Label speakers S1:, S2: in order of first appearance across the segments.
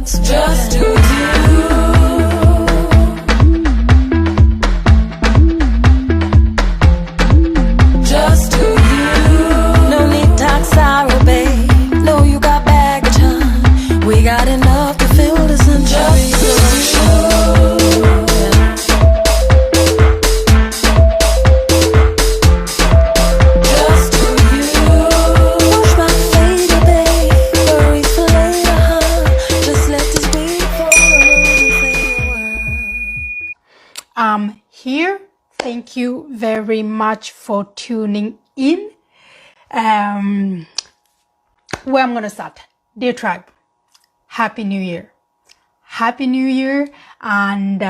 S1: looks just do you. Just do you. No need talk sorrow, babe. No, you got baggage, huh? We got enough to fill the century. Just do you.
S2: Here, thank you very much for tuning in. Where I'm going to start. Dear tribe, Happy New Year. Happy New Year, and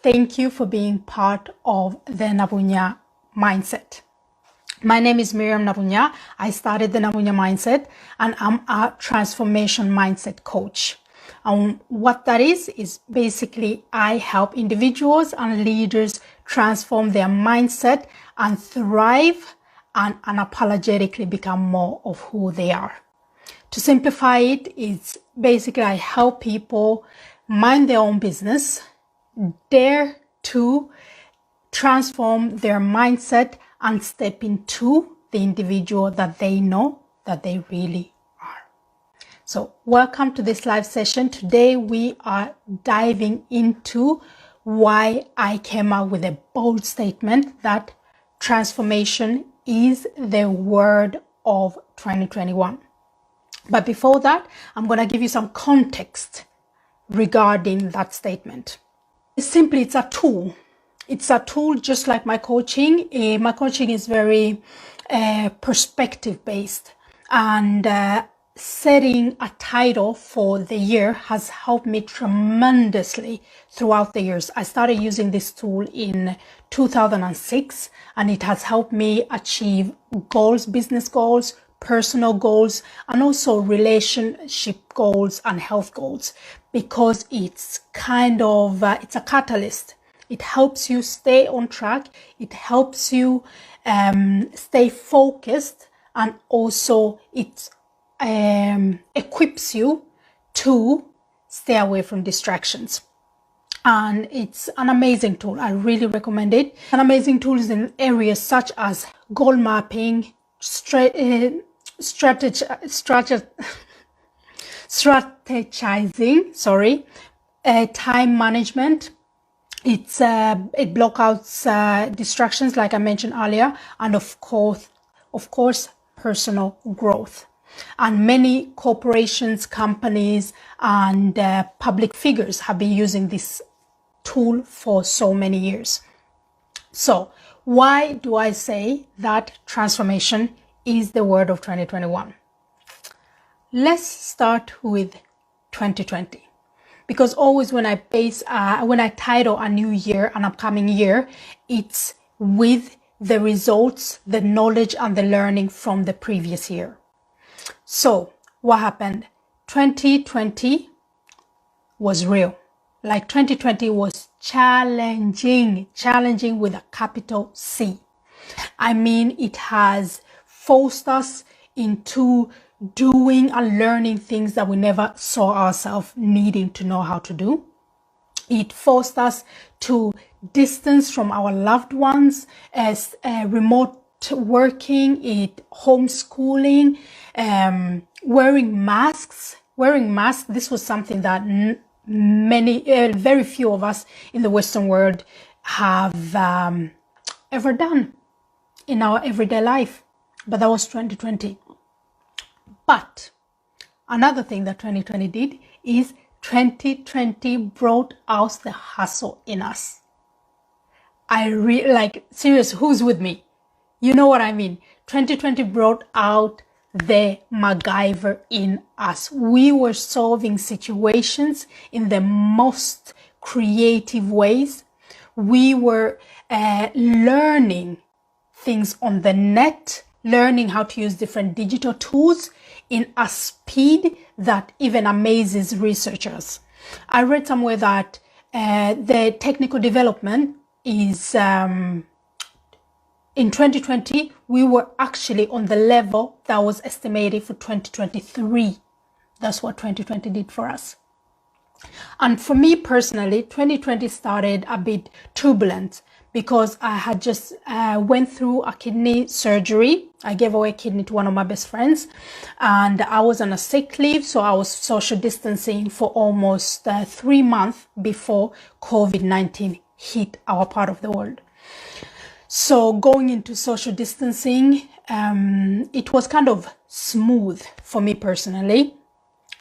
S2: thank you for being part of the Nabunya mindset. My name is Miriam Nabunya. I started the Nabunya mindset, and I'm a transformation mindset coach. And what that is basically I help individuals and leaders transform their mindset and thrive and unapologetically become more of who they are. To simplify it, it's basically I help people mind their own business, dare to transform their mindset and step into the individual that they know that they really are. So welcome to this live session. Today we are diving into why I came out with a bold statement that transformation is the word of 2021. But before that, I'm going to give you some context regarding that statement. Simply, it's a tool. It's a tool just like my coaching. My coaching is very perspective based, and setting a title for the year has helped me tremendously throughout the years. I started using this tool in 2006, and it has helped me achieve goals, business goals, personal goals, and also relationship goals and health goals, because it's kind of, it's a catalyst. It helps you stay on track. It helps you stay focused, and also it equips you to stay away from distractions. And it's an amazing tool. I really recommend it. An amazing tool is in areas such as goal mapping, strategizing, time management. It blocks out distractions, like I mentioned earlier, and of course, personal growth. And many corporations, companies, and public figures have been using this tool for so many years. So why do I say that transformation is the word of 2021? Let's start with 2020. Because always when I title a new year, an upcoming year, it's with the results, the knowledge, and the learning from the previous year. So what happened? 2020 was real. Like 2020 was challenging with a capital C. I mean, it has forced us into doing and learning things that we never saw ourselves needing to know how to do. It forced us to distance from our loved ones, as remote working, homeschooling, wearing masks. This was something that very few of us in the Western world have ever done in our everyday life. But that was 2020. But another thing that 2020 did is 2020 brought out the hustle in us. Serious, who's with me? You know what I mean. 2020 brought out the MacGyver in us. We were solving situations in the most creative ways. We were learning things on the net, learning how to use different digital tools in a speed that even amazes researchers. I read somewhere that the technical development is in 2020, we were actually on the level that was estimated for 2023. That's what 2020 did for us. And for me personally, 2020 started a bit turbulent because I had just went through a kidney surgery. I gave away a kidney to one of my best friends, and I was on a sick leave, so I was social distancing for almost 3 months before COVID-19 hit our part of the world. So going into social distancing, it was kind of smooth for me personally,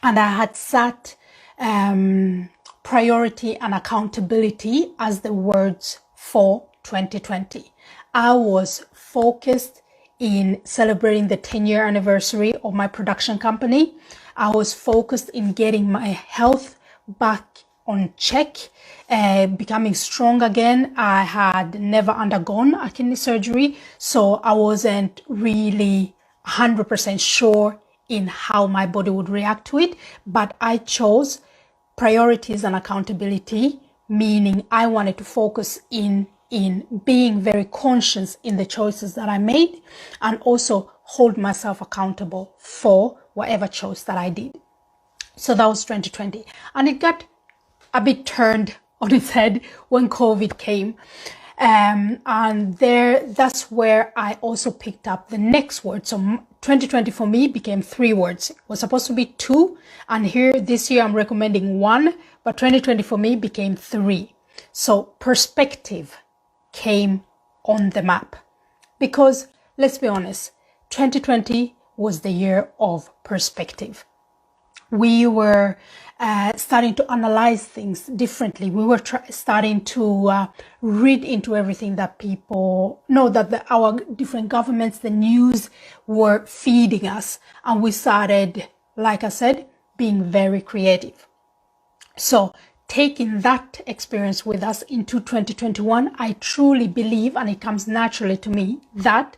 S2: and I had set priority and accountability as the words for 2020. I was focused in celebrating the 10-year anniversary of my production company. I was focused in getting my health back on check, becoming strong again. I had never undergone a kidney surgery, so I wasn't really 100% sure in how my body would react to it, but I chose priorities and accountability, meaning I wanted to focus in being very conscious in the choices that I made, and also hold myself accountable for whatever choice that I did. So that was 2020, and it got a bit turned on its head when COVID came. And that's where I also picked up the next word. So 2020 for me became 3 words. It was supposed to be 2, and here this year I'm recommending 1, but 2020 for me became 3. So perspective came on the map, because let's be honest, 2020 was the year of perspective. We were starting to analyze things differently. We were starting to read into everything that people know, that our different governments, the news were feeding us. And we started, like I said, being very creative. So taking that experience with us into 2021, I truly believe, and it comes naturally to me, that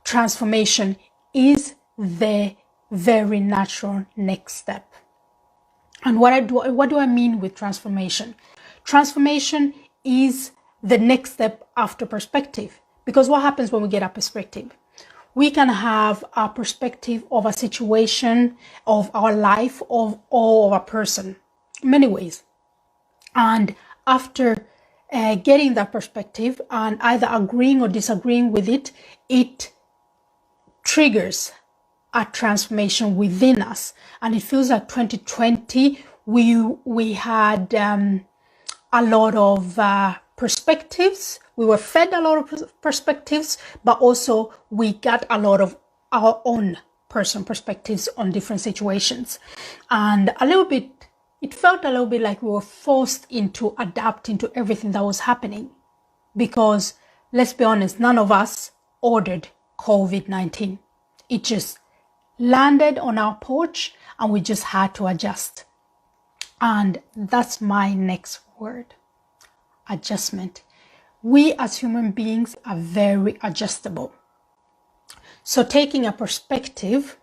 S2: transformation is the very natural next step. And what do I mean with transformation? Transformation is the next step after perspective. Because what happens when we get a perspective? We can have a perspective of a situation, of our life, or of a person, many ways. And after getting that perspective and either agreeing or disagreeing with it, it triggers a transformation within us. And it feels like 2020, we had a lot of perspectives. We were fed a lot of perspectives, but also we got a lot of our own personal perspectives on different situations. And it felt a little bit like we were forced into adapting to everything that was happening. Because let's be honest, none of us ordered COVID-19. It just landed on our porch and we just had to adjust. And that's my next word: adjustment. We as human beings are very adjustable. So taking a perspective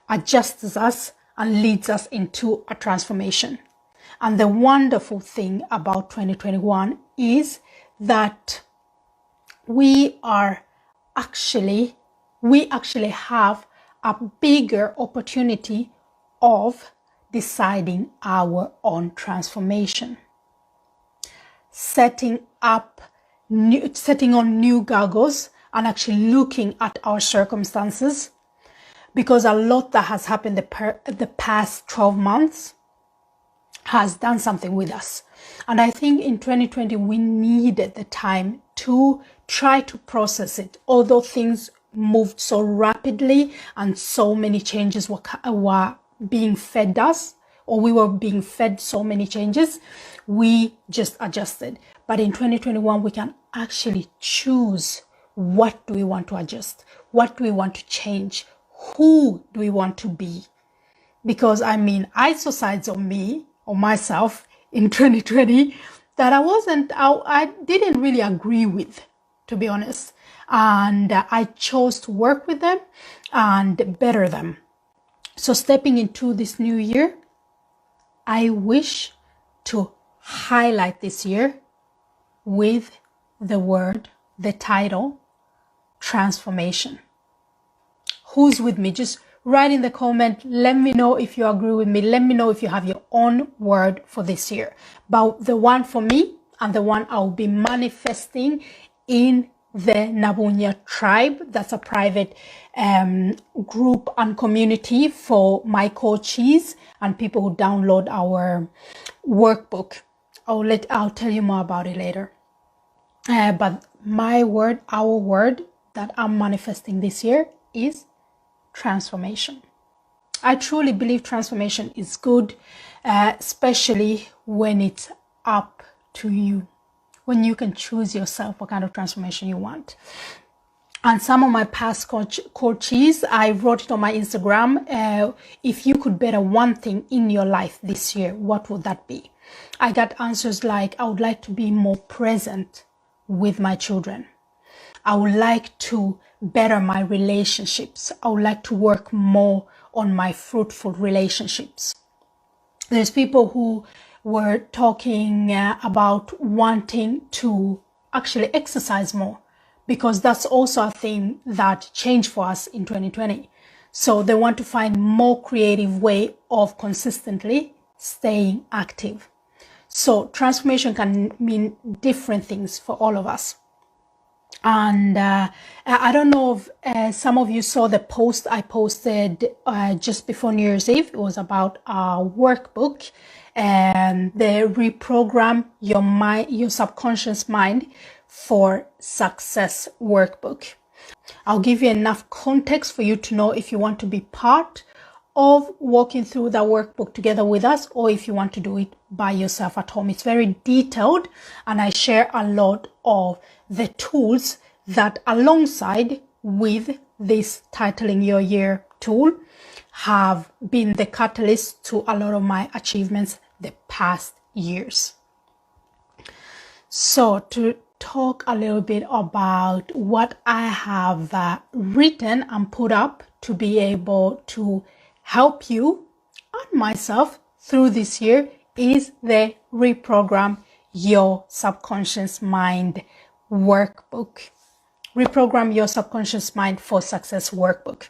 S2: adjusts us and leads us into a transformation. And the wonderful thing about 2021 is that we actually have a bigger opportunity of deciding our own transformation. Setting on new goggles and actually looking at our circumstances, because a lot that has happened the past 12 months has done something with us. And I think in 2020 we needed the time to try to process it. Although things moved so rapidly and so many changes were being fed us, or we were being fed so many changes, we just adjusted. But in 2021, we can actually choose, what do we want to adjust? What do we want to change? Who do we want to be? Because I saw sides of me or myself in 2020 that I didn't really agree with, to be honest. And I chose to work with them and better them. So stepping into this new year, I wish to highlight this year with the title, transformation. Who's with me? Just Write in the comment. Let me know if you agree with me. Let me know if you have your own word for this year. But the one for me and the one I'll be manifesting in the Nabunya tribe. That's a private group and community for my coaches and people who download our workbook. I'll tell you more about it later. But my word, our word that I'm manifesting this year is transformation. I truly believe transformation is good, especially when it's up to you, when you can choose yourself what kind of transformation you want. And some of my past coaches, I wrote it on my Instagram, if you could better one thing in your life this year, what would that be? I got answers like, I would like to be more present with my children. I would like to better my relationships. I would like to work more on my fruitful relationships. There's people who were talking about wanting to actually exercise more, because that's also a thing that changed for us in 2020. So they want to find more creative way of consistently staying active. So transformation can mean different things for all of us. And I don't know if some of you saw the post I posted just before New Year's Eve. It was about our workbook and the reprogram your mind, your subconscious mind for success workbook. I'll give you enough context for you to know if you want to be part of walking through the workbook together with us, or if you want to do it by yourself at home. It's very detailed, and I share a lot of the tools that, alongside with this titling your year tool, have been the catalyst to a lot of my achievements the past years. So to talk a little bit about what I have written and put up to be able to help you and myself through this year is the Reprogram Your Subconscious Mind workbook. Reprogram Your Subconscious Mind for Success workbook.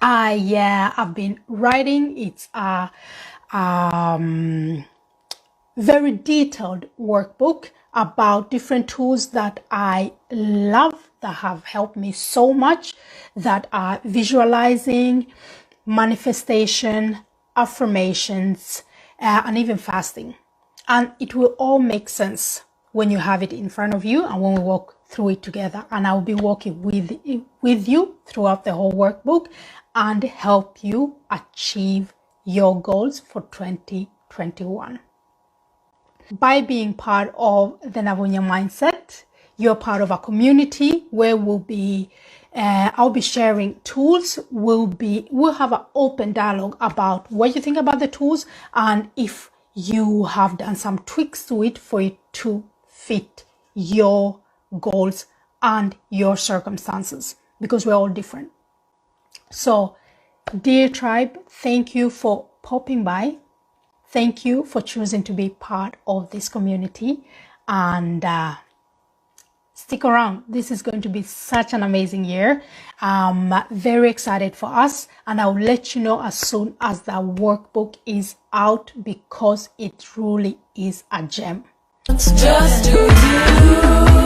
S2: I've been writing. It's a very detailed workbook about different tools that I love, that have helped me so much, that are visualizing, manifestation, affirmations, and even fasting. And it will all make sense when you have it in front of you and when we walk through it together. And I'll be walking with you throughout the whole workbook and help you achieve your goals for 2021. By being part of the Nabunya Mindset, you're part of a community where I'll be sharing tools. We'll have an open dialogue about what you think about the tools, and if you have done some tweaks to it for it to fit your goals and your circumstances, because we're all different. So, dear tribe, thank you for popping by. Thank you for choosing to be part of this community, and stick around. This is going to be such an amazing year. I'm very excited for us, and I'll let you know as soon as the workbook is out, because it truly is a gem.
S1: Just do you.